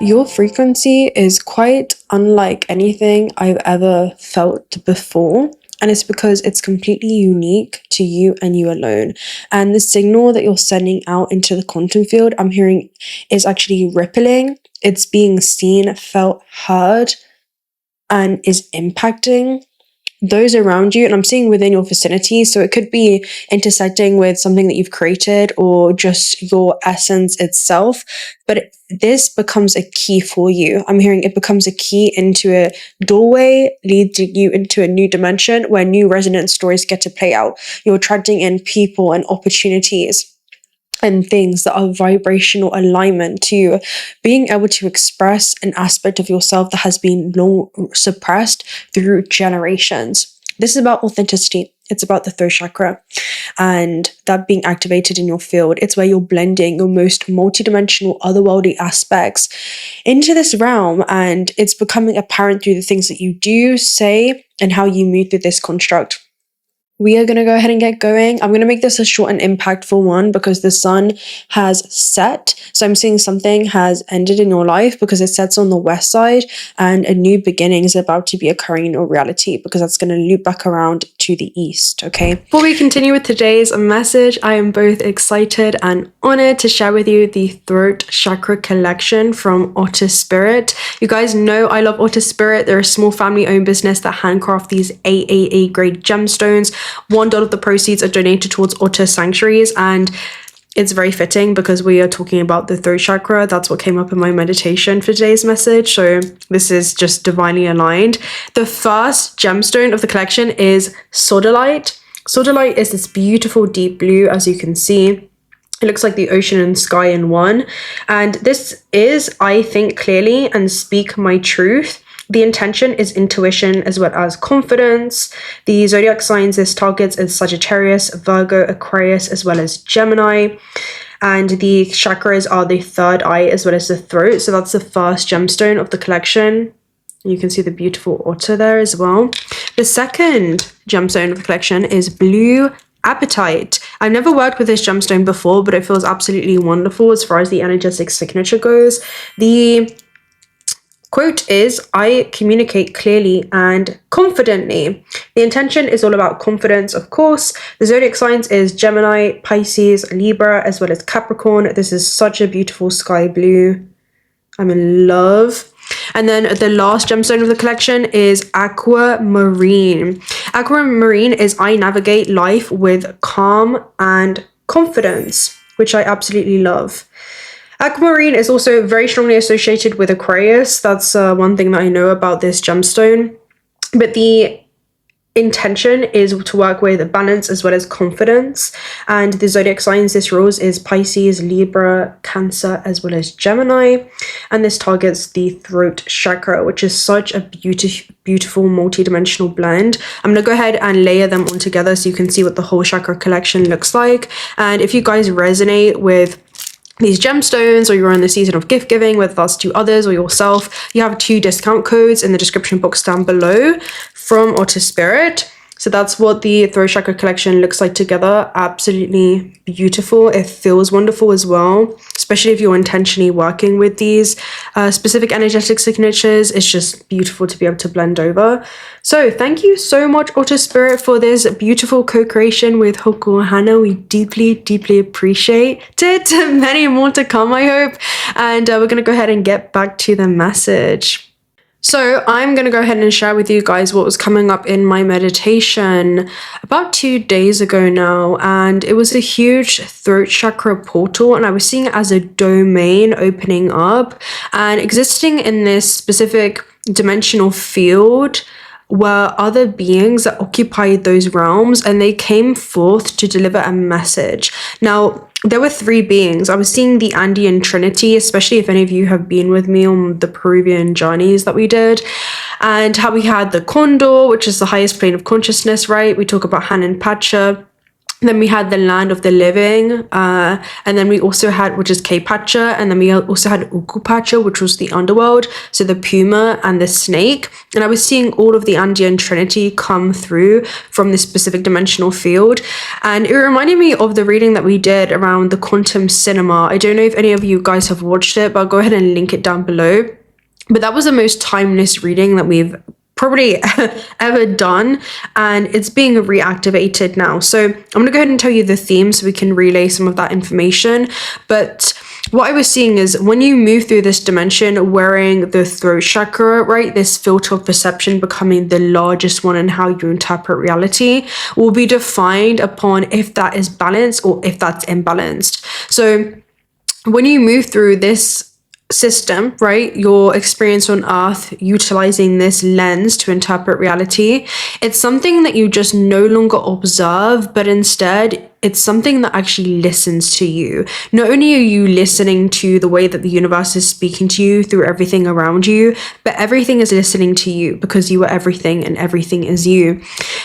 Your frequency is quite unlike anything I've ever felt before. And it's because it's completely unique to you and you alone. And the signal that you're sending out into the quantum field, I'm hearing, is actually rippling. It's being seen, felt, heard, and is impacting those around you. And I'm seeing within your vicinity. So it could be intersecting with something that you've created or just your essence itself. But this becomes a key for you. I'm hearing it becomes a key into a doorway, leading you into a new dimension where new resonance stories get to play out. You're attracting in people and opportunities and things that are vibrational alignment to being able to express an aspect of yourself that has been long suppressed through generations. This is about authenticity. It's about the throat chakra and that being activated in your field. It's where you're blending your most multidimensional, otherworldly aspects into this realm, and it's becoming apparent through the things that you do, say, and how you move through this construct. We are going to go ahead and get going. I'm going to make this a short and impactful one because the sun has set. So I'm seeing something has ended in your life because it sets on the west side, and a new beginning is about to be occurring in your reality because that's going to loop back around to the east, okay? Before we continue with today's message, I am both excited and honored to share with you the throat chakra collection from Otter Spirit. You guys know I love Otter Spirit. They're a small family-owned business that handcraft these AAA grade gemstones. $1 of the proceeds are donated towards Otter sanctuaries, and it's very fitting because we are talking about the throat chakra. That's what came up in my meditation for today's message, so this is just divinely aligned. The first gemstone of the collection is sodalite. Sodalite is this beautiful deep blue, as you can see. It looks like the ocean and sky in one, and this is, I think clearly and speak my truth. The intention is intuition as well as confidence. The zodiac signs this targets is Sagittarius, Virgo, Aquarius, as well as Gemini. And the chakras are the third eye as well as the throat. So that's the first gemstone of the collection. You can see the beautiful otter there as well. The second gemstone of the collection is blue apatite. I've never worked with this gemstone before, but it feels absolutely wonderful as far as the energetic signature goes. The quote is, I communicate clearly and confidently. The intention is all about confidence, of course. The zodiac signs is Gemini, Pisces, Libra, as well as Capricorn. This is such a beautiful sky blue. I'm in love. And then the last gemstone of the collection is aquamarine. Aquamarine is I navigate life with calm and confidence, which I absolutely love. Aquamarine is also very strongly associated with Aquarius. That's one thing that I know about this gemstone. But the intention is to work with balance as well as confidence. And the zodiac signs this rules is Pisces, Libra, Cancer, as well as Gemini. And this targets the throat chakra, which is such a beautiful multi-dimensional blend. I'm going to go ahead and layer them all together so you can see what the whole chakra collection looks like. And if you guys resonate with these gemstones, or you're in the season of gift giving, whether that's to others or yourself, you have 2 discount codes in the description box down below from Otter Spirit. So that's what the throat chakra collection looks like together. Absolutely beautiful. It feels wonderful as well, especially if you're intentionally working with these specific energetic signatures. It's just beautiful to be able to blend over. So thank you so much, Otter Spirit, for this beautiful co-creation with Hokuhana. We deeply, deeply appreciate it. Many more to come, I hope. And we're going to go ahead and get back to the message. So I'm going to go ahead and share with you guys what was coming up in my meditation about 2 days ago now, and it was a huge throat chakra portal, and I was seeing it as a domain opening up and existing in this specific dimensional field were other beings that occupied those realms, and they came forth to deliver a message. Now, there were 3 beings. I was seeing the Andean trinity, especially if any of you have been with me on the Peruvian journeys that we did, and how we had the condor, which is the highest plane of consciousness, right? We talk about Han and Pacha. Then we had the land of the living, and then we also had, which is 𝓂𝓪𝓬, and then we also had 𝓂𝓂𝓪𝓬, which was the underworld, so the puma and the snake. And I was seeing all of the Andean trinity come through from this specific dimensional field, and it reminded me of the reading that we did around the quantum cinema. I don't know if any of you guys have watched it, but I'll go ahead and link it down below. But that was the most timeless reading that we've probably ever done, and it's being reactivated now. So I'm gonna go ahead and tell you the theme so we can relay some of that information. But what I was seeing is when you move through this dimension wearing the throat chakra, right, this filter of perception becoming the largest one in how you interpret reality will be defined upon if that is balanced or if that's imbalanced. So when you move through this system, right, your experience on earth utilizing this lens to interpret reality, it's something that you just no longer observe, but instead it's something that actually listens to you. Not only are you listening to the way that the universe is speaking to you through everything around you, but everything is listening to you because you are everything and everything is you.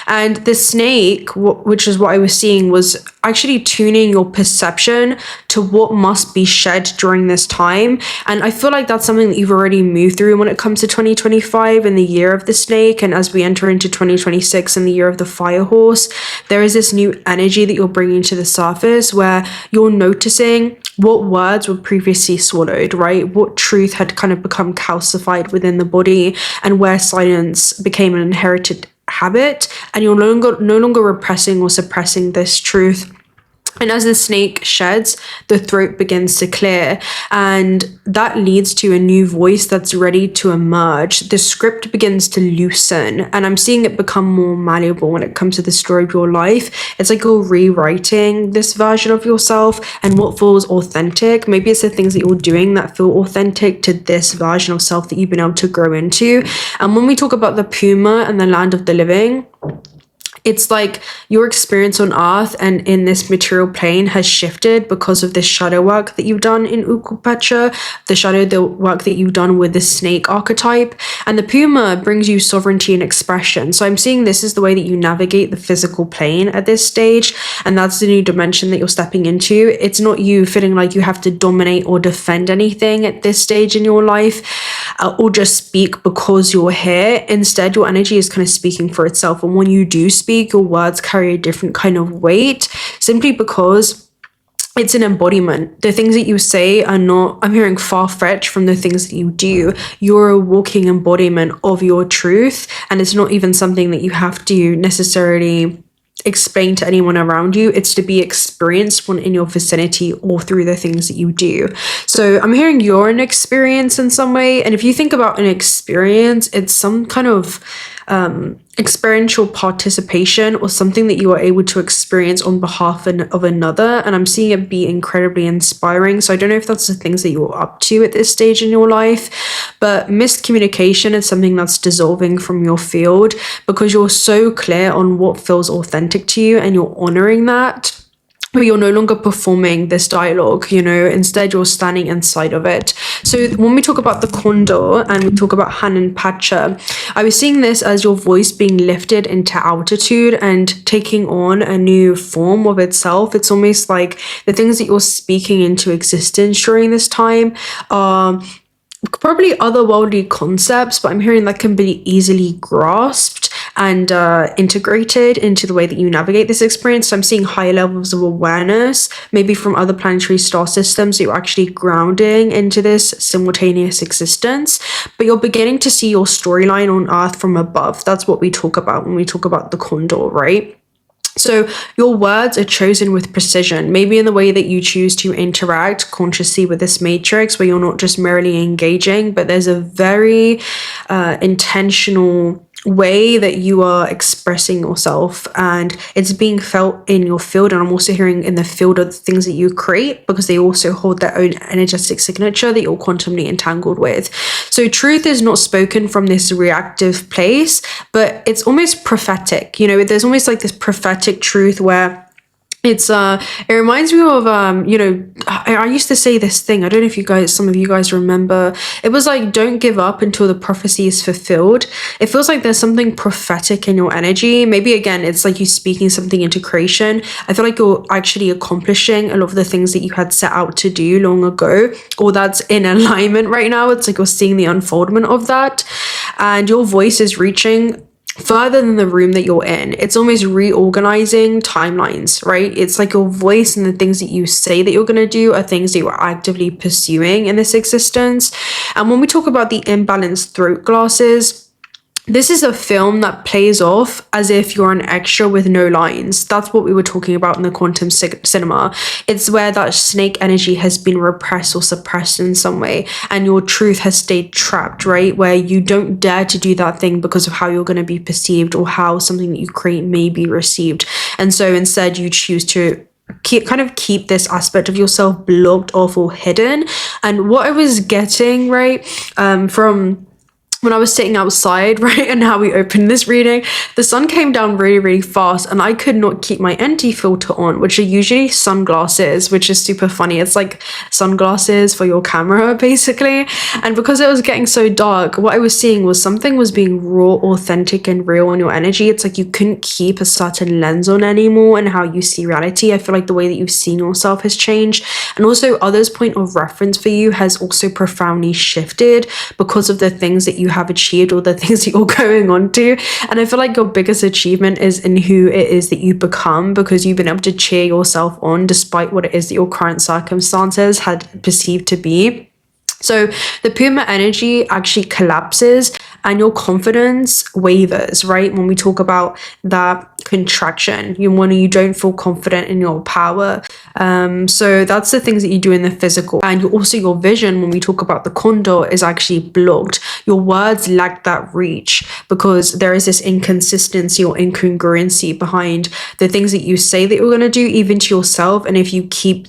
And the snake, which is what I was seeing, was actually tuning your perception to what must be shed during this time. And I feel like that's something that you've already moved through when it comes to 2025 and the year of the snake. And as we enter into 2026 and the year of the fire horse, there is this new energy that you're bringing to the surface where you're noticing what words were previously swallowed, right? What truth had kind of become calcified within the body, and where silence became an inherited habit, and you're no longer repressing or suppressing this truth. And as the snake sheds, the throat begins to clear, and that leads to a new voice that's ready to emerge. The script begins to loosen, and I'm seeing it become more malleable when it comes to the story of your life. It's like you're rewriting this version of yourself and what feels authentic. Maybe it's the things that you're doing that feel authentic to this version of self that you've been able to grow into. And when we talk about the puma and the land of the living, it's like your experience on earth and in this material plane has shifted because of this shadow work that you've done in 𝓂𝓂𝓪𝓬, the work that you've done with the snake archetype. And the puma brings you sovereignty and expression. So I'm seeing this is the way that you navigate the physical plane at this stage. And that's the new dimension that you're stepping into. It's not you feeling like you have to dominate or defend anything at this stage in your life, or just speak because you're here. Instead, your energy is kind of speaking for itself. And when you do speak, your words carry a different kind of weight, simply because it's an embodiment. The things that you say are not, I'm hearing, far-fetched from the things that you do. You're a walking embodiment of your truth, and it's not even something that you have to necessarily explain to anyone around you. It's to be experienced when in your vicinity or through the things that you do. So I'm hearing you're an experience in some way, and if you think about an experience, it's some kind of experiential participation or something that you are able to experience on behalf of another, and I'm seeing it be incredibly inspiring. So I don't know if that's the things that you're up to at this stage in your life, but miscommunication is something that's dissolving from your field because you're so clear on what feels authentic to you and you're honoring that. But you're no longer performing this dialogue, you know, instead you're standing inside of it. So when we talk about the condor and we talk about 𝓻𝓪𝓻𝓵, I was seeing this as your voice being lifted into altitude and taking on a new form of itself. It's almost like the things that you're speaking into existence during this time are probably otherworldly concepts, but I'm hearing that can be easily grasped and integrated into the way that you navigate this experience. So I'm seeing higher levels of awareness, maybe from other planetary star systems that you're actually grounding into this simultaneous existence, but you're beginning to see your storyline on Earth from above. That's what we talk about when we talk about the condor, right? So your words are chosen with precision, maybe in the way that you choose to interact consciously with this matrix, where you're not just merely engaging, but there's a very intentional way that you are expressing yourself, and it's being felt in your field. And I'm also hearing in the field of the things that you create, because they also hold their own energetic signature that you're quantumly entangled with. So truth is not spoken from this reactive place, but it's almost prophetic. You know, there's almost like this prophetic truth where It reminds me of I used to say this thing. I don't know if some of you guys remember. It was like, don't give up until the prophecy is fulfilled. It feels like there's something prophetic in your energy. Maybe again, it's like you speaking something into creation. I feel like you're actually accomplishing a lot of the things that you had set out to do long ago, or that's in alignment right now. It's like you're seeing the unfoldment of that, and your voice is reaching further than the room that you're in. It's almost reorganizing timelines, right? It's like your voice and the things that you say that you're going to do are things that you're actively pursuing in this existence. And when we talk about the imbalanced throat glasses, this is a film that plays off as if you're an extra with no lines. That's what we were talking about in the quantum cinema. It's where that snake energy has been repressed or suppressed in some way, and your truth has stayed trapped, right? Where you don't dare to do that thing because of how you're going to be perceived or how something that you create may be received. And so instead you choose to keep this aspect of yourself blocked off or hidden. And what I was getting, right, from when I was sitting outside, right, and how we opened this reading, the sun came down really, really fast, and I could not keep my ND filter on, which are usually sunglasses, which is super funny. It's like sunglasses for your camera, basically. And because it was getting so dark, what I was seeing was something was being raw, authentic, and real on your energy. It's like you couldn't keep a certain lens on anymore and how you see reality. I feel like the way that you've seen yourself has changed, and also others' point of reference for you has also profoundly shifted because of the things that you have achieved or the things that you're going on to. And I feel like your biggest achievement is in who it is that you become, because you've been able to cheer yourself on despite what it is that your current circumstances had perceived to be. So the Puma energy actually collapses and your confidence wavers, right? When we talk about that contraction, you don't feel confident in your power. So that's the things that you do in the physical. And your vision, when we talk about the condor, is actually blocked. Your words lack that reach because there is this inconsistency or incongruency behind the things that you say that you're going to do, even to yourself. And if you keep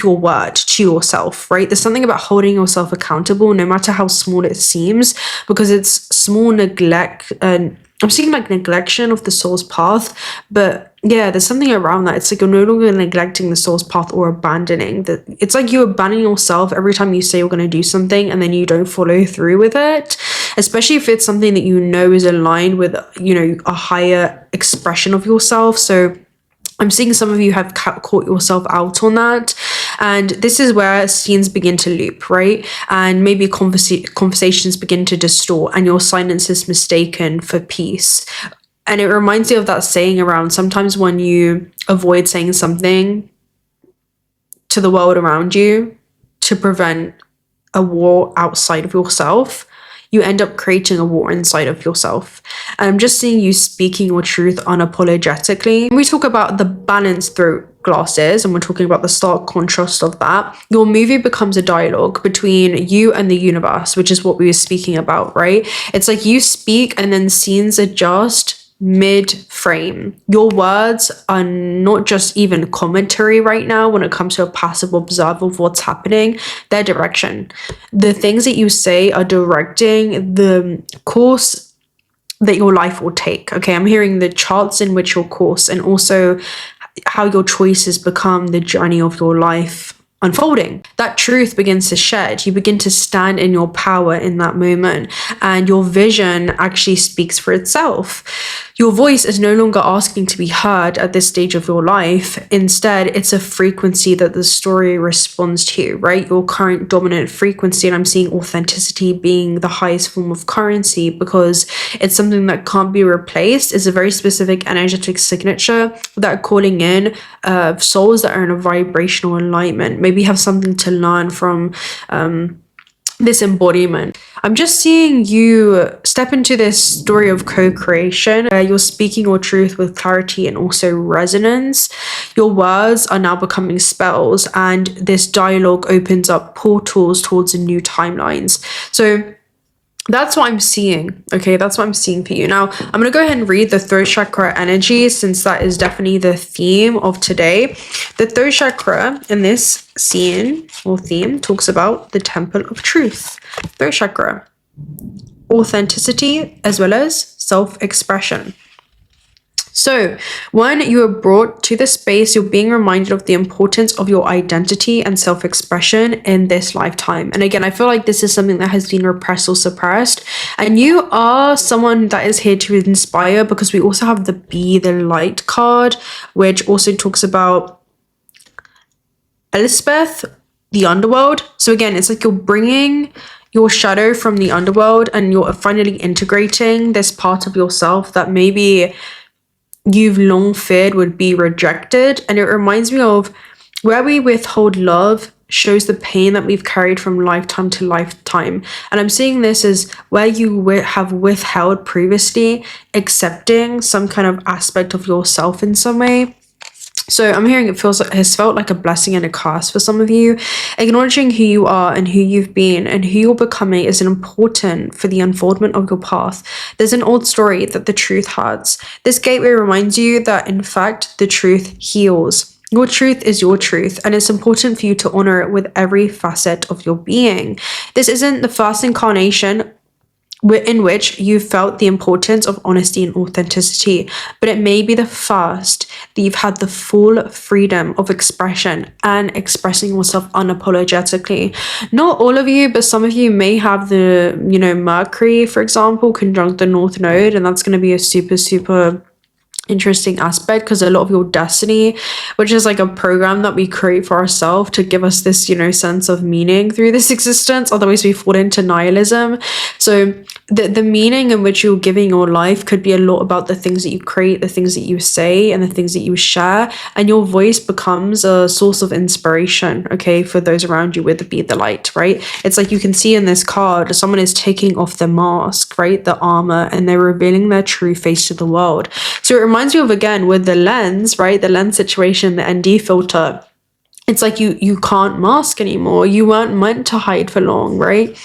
your word to yourself, right? There's something about holding yourself accountable, no matter how small it seems, because it's small neglect. And I'm seeing like neglection of the soul's path, but yeah, there's something around that. It's like you're no longer neglecting the soul's path or abandoning that. It's like you abandon yourself every time you say you're going to do something and then you don't follow through with it, especially if it's something that you know is aligned with, a higher expression of yourself. So I'm seeing some of you have caught yourself out on that. And this is where scenes begin to loop, right? And maybe conversations begin to distort and your silence is mistaken for peace. And it reminds me of that saying around sometimes when you avoid saying something to the world around you to prevent a war outside of yourself, you end up creating a war inside of yourself. And I'm just seeing you speaking your truth unapologetically. When we talk about the balanced throat glasses, and we're talking about the stark contrast of that, your movie becomes a dialogue between you and the universe, which is what we were speaking about, right? It's like you speak and then scenes adjust mid-frame. Your words are not just even commentary right now when it comes to a passive observer of what's happening, they're direction. The things that you say are directing the course that your life will take. Okay, I'm hearing the charts in which your course, and also how your choices become the journey of your life unfolding. That truth begins to shed. You begin to stand in your power in that moment, and your vision actually speaks for itself. Your voice is no longer asking to be heard at this stage of your life. Instead, it's a frequency that the story responds to, right? Your current dominant frequency, and I'm seeing authenticity being the highest form of currency because it's something that can't be replaced. It's a very specific energetic signature that are calling in souls that are in a vibrational alignment. Maybe have something to learn from this embodiment. I'm just seeing you step into this story of co-creation where you're speaking your truth with clarity and also resonance. Your words are now becoming spells, and this dialogue opens up portals towards new timelines. So that's what I'm seeing. Okay, that's what I'm seeing for you. Now, I'm going to go ahead and read the throat chakra energy, since that is definitely the theme of today. The throat chakra in this scene or theme talks about the temple of truth. Throat chakra, authenticity as well as self-expression. So when you are brought to this space, you're being reminded of the importance of your identity and self-expression in this lifetime. And again, I feel like this is something that has been repressed or suppressed. And you are someone that is here to inspire, because we also have the Be the Light card, which also talks about Elspeth, the underworld. So again, it's like you're bringing your shadow from the underworld and you're finally integrating this part of yourself that maybe you've long feared would be rejected. And it reminds me of where we withhold love shows the pain that we've carried from lifetime to lifetime. And I'm seeing this as where you have withheld previously accepting some kind of aspect of yourself in some way. So I'm hearing it has felt like a blessing and a curse for some of you. Acknowledging who you are and who you've been and who you're becoming is important for the unfoldment of your path. There's an old story that the truth hurts. This gateway reminds you that, in fact, the truth heals. Your truth is your truth, and it's important for you to honor it with every facet of your being. This isn't the first incarnation in which you felt the importance of honesty and authenticity, but it may be the first that you've had the full freedom of expression and expressing yourself unapologetically. Not all of you, but some of you may have the, Mercury, for example, conjunct the North Node, and that's going to be a super interesting aspect, because a lot of your destiny, which is like a program that we create for ourselves to give us this sense of meaning through this existence, otherwise we fall into nihilism. So the meaning in which you're giving your life could be a lot about the things that you create, the things that you say, and the things that you share, and your voice becomes a source of inspiration, okay, for those around you with the Be the Light, right? It's like you can see in this card, someone is taking off the mask, right, the armor, and they're revealing their true face to the world. So it reminds me of, again, with the lens, right, the lens situation, the ND filter. It's like you can't mask anymore. You weren't meant to hide for long, right?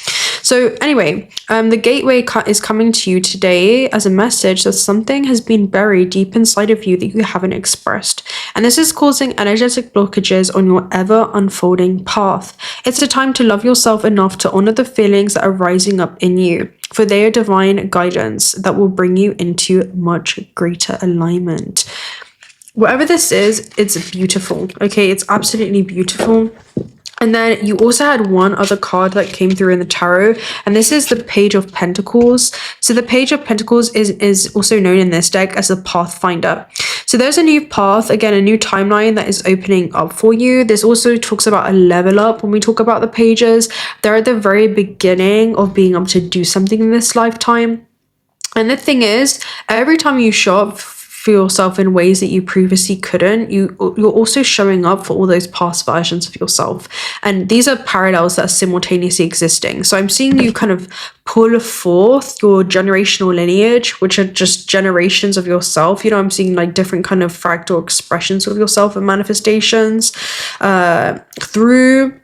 So anyway, the gateway is coming to you today as a message that something has been buried deep inside of you that you haven't expressed. And this is causing energetic blockages on your ever unfolding path. It's a time to love yourself enough to honor the feelings that are rising up in you, for they are divine guidance that will bring you into much greater alignment. Whatever this is, it's beautiful, okay? It's absolutely beautiful. And then you also had one other card that came through in the tarot, and this is the Page of Pentacles. So the Page of Pentacles is also known in this deck as the Pathfinder. So there's a new path, again, a new timeline that is opening up for you. This also talks about a level up. When we talk about the pages, they're at the very beginning of being able to do something in this lifetime. And the thing is, every time you show up for yourself in ways that you previously couldn't, you're also showing up for all those past versions of yourself. And these are parallels that are simultaneously existing. So I'm seeing you kind of pull forth your generational lineage, which are just generations of yourself. I'm seeing like different kind of fractal expressions of yourself and manifestations through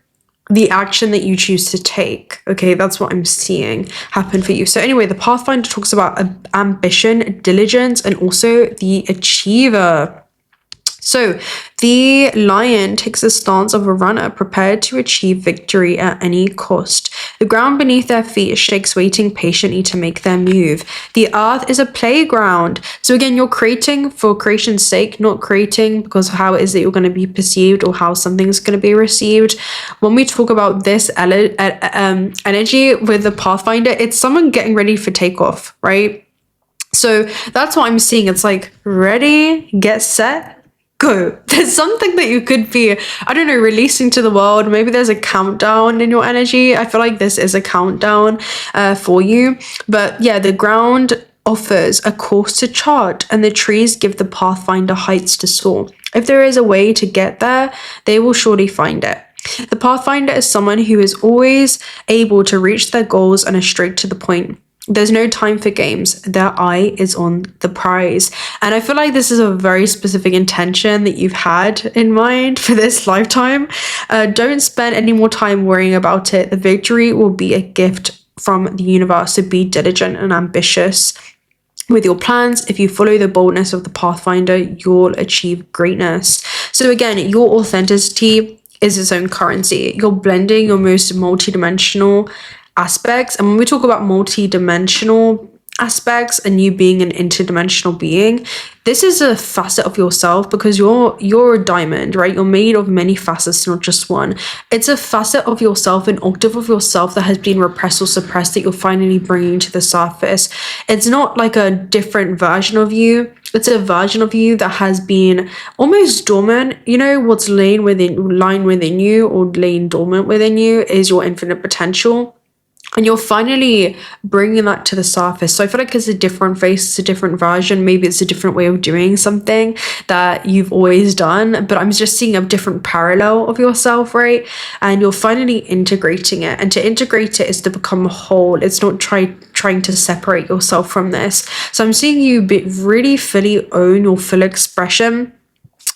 the action that you choose to take. Okay, that's what I'm seeing happen for you. So anyway, the Pathfinder talks about ambition, diligence, and also the achiever. So the lion takes the stance of a runner prepared to achieve victory at any cost. The ground beneath their feet shakes, waiting patiently to make their move. The earth is a playground. So again, you're creating for creation's sake, not creating because of how it is that you're going to be perceived or how something's going to be received. When we talk about this energy with the Pathfinder, it's someone getting ready for takeoff, right? So that's what I'm seeing. It's like, ready, get set, go. There's something that you could be, releasing to the world. Maybe there's a countdown in your energy. I feel like this is a countdown for you. But yeah, the ground offers a course to chart, and the trees give the Pathfinder heights to soar. If there is a way to get there, they will surely find it. The Pathfinder is someone who is always able to reach their goals and is straight to the point. There's no time for games. Their eye is on the prize. And I feel like this is a very specific intention that you've had in mind for this lifetime. Don't spend any more time worrying about it. The victory will be a gift from the universe. So be diligent and ambitious with your plans. If you follow the boldness of the Pathfinder, you'll achieve greatness. So again, your authenticity is its own currency. You're blending your most multidimensional aspects. And when we talk about multi-dimensional aspects and you being an interdimensional being, this is a facet of yourself, because you're a diamond, right? You're made of many facets, not just one. It's a facet of yourself, an octave of yourself that has been repressed or suppressed that you're finally bringing to the surface. It's not like a different version of you. It's a version of you that has been almost dormant. You know, what's lying within you or laying dormant within you is your infinite potential. And you're finally bringing that to the surface. So I feel like it's a different face, it's a different version. Maybe it's a different way of doing something that you've always done. But I'm just seeing a different parallel of yourself, right? And you're finally integrating it. And to integrate it is to become whole. It's not trying to separate yourself from this. So I'm seeing you really fully own your full expression,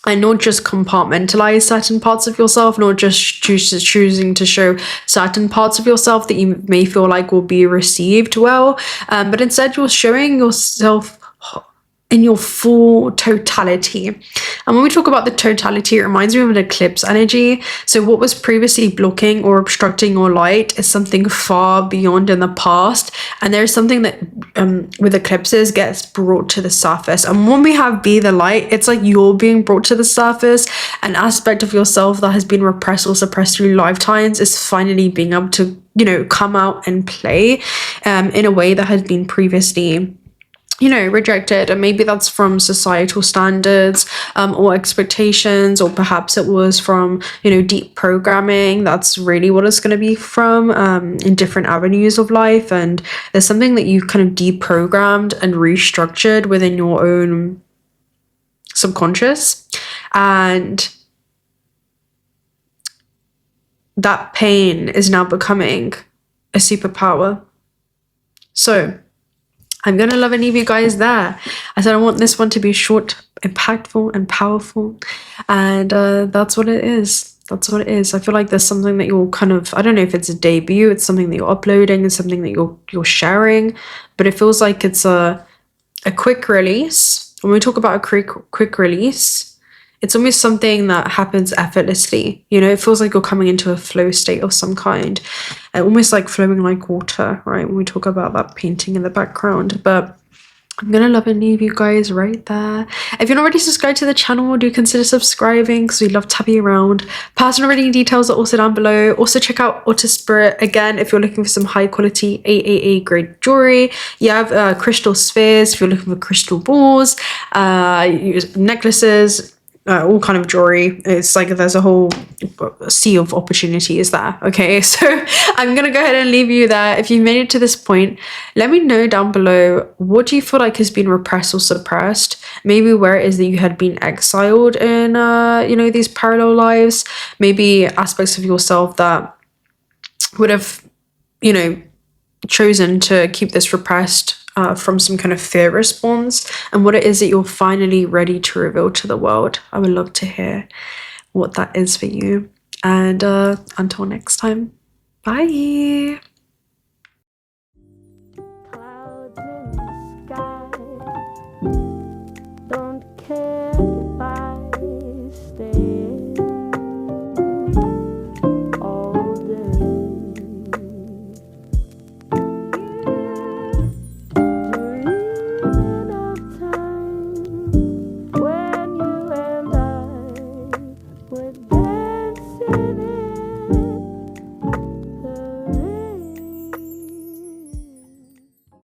and not just compartmentalize certain parts of yourself, not just choosing to show certain parts of yourself that you may feel like will be received well, but instead you're showing yourself in your full totality. And when we talk about the totality, it reminds me of an eclipse energy. So what was previously blocking or obstructing your light is something far beyond in the past, and there's something that with eclipses gets brought to the surface. And when we have be the light, it's like you're being brought to the surface. An aspect of yourself that has been repressed or suppressed through lifetimes is finally being able to, you know, come out and play in a way that has been previously, you know, rejected. And maybe that's from societal standards or expectations, or perhaps it was from, you know, deep programming. That's really what it's going to be from in different avenues of life. And there's something that you kind of deprogrammed and restructured within your own subconscious, and that pain is now becoming a superpower. So I'm going to love and leave you guys there. I said I want this one to be short, impactful, and powerful. And that's what it is. That's what it is. I feel like there's something that you're kind of, I don't know if it's a debut, it's something that you're uploading, it's something that you're sharing, but it feels like it's a quick release. When we talk about a quick release, it's almost something that happens effortlessly. You know, it feels like you're coming into a flow state of some kind, almost like flowing like water, right? When we talk about that painting in the background. But I'm gonna love and leave you guys right there. If you're not already subscribed to the channel, do consider subscribing, because we love to have you around. Personal reading details are also down below. Also check out Otter Spirit again if you're looking for some high quality AAA grade jewelry. You have crystal spheres if you're looking for crystal balls, necklaces, all kind of jewelry. It's like there's a whole sea of opportunities there. Okay, so I'm gonna go ahead and leave you there. If you've made it to this point, let me know down below, what do you feel like has been repressed or suppressed? Maybe where it is that you had been exiled in you know, these parallel lives. Maybe aspects of yourself that would have, you know, chosen to keep this repressed from some kind of fear response, and what it is that you're finally ready to reveal to the world. I would love to hear what that is for you. And until next time, bye.